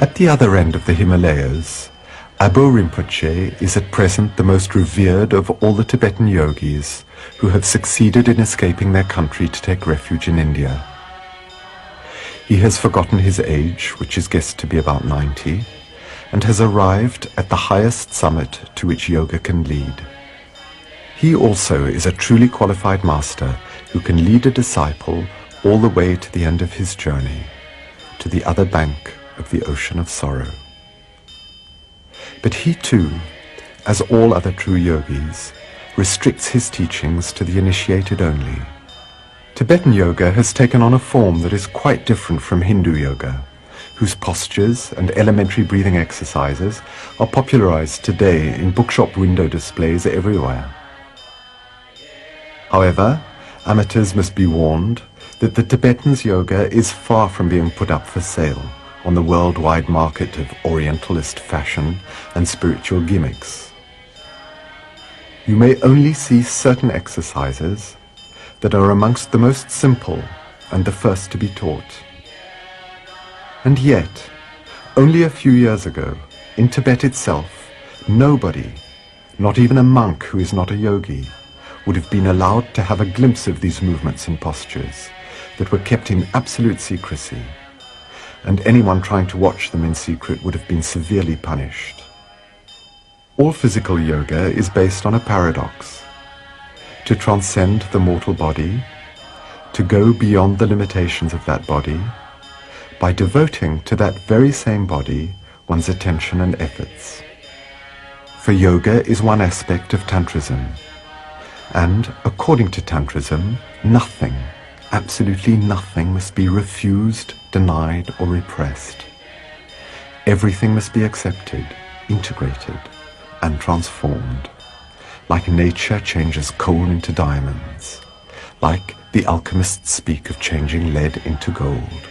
At the other end of the Himalayas, Abo Rinpoche is at present the most revered of all the Tibetan yogis who have succeeded in escaping their country to take refuge in India. He has forgotten his age, which is guessed to be about 90, and has arrived at the highest summit to which yoga can lead. He also is a truly qualified master who can lead a disciple all the way to the end of his journey, to the other bank of the ocean of sorrow. But he too, as all other true yogis, restricts his teachings to the initiated only. Tibetan yoga has taken on a form that is quite different from Hindu yoga, whose postures and elementary breathing exercises are popularized today in bookshop window displays everywhere. However, amateurs must be warned that the Tibetan's yoga is far from being put up for sale on the worldwide market of Orientalist fashion and spiritual gimmicks. You may only see certain exercises that are amongst the most simple and the first to be taught. And yet, only a few years ago, in Tibet itself, nobody, not even a monk who is not a yogi, would have been allowed to have a glimpse of these movements and postures that were kept in absolute secrecy, and anyone trying to watch them in secret would have been severely punished. All physical yoga is based on a paradox: to transcend the mortal body, to go beyond the limitations of that body, by devoting to that very same body one's attention and efforts. For yoga is one aspect of Tantrism, and according to Tantrism, nothing, absolutely nothing, must be refused, denied, or repressed. Everything must be accepted, integrated, and transformed, like nature changes coal into diamonds, like the alchemists speak of changing lead into gold.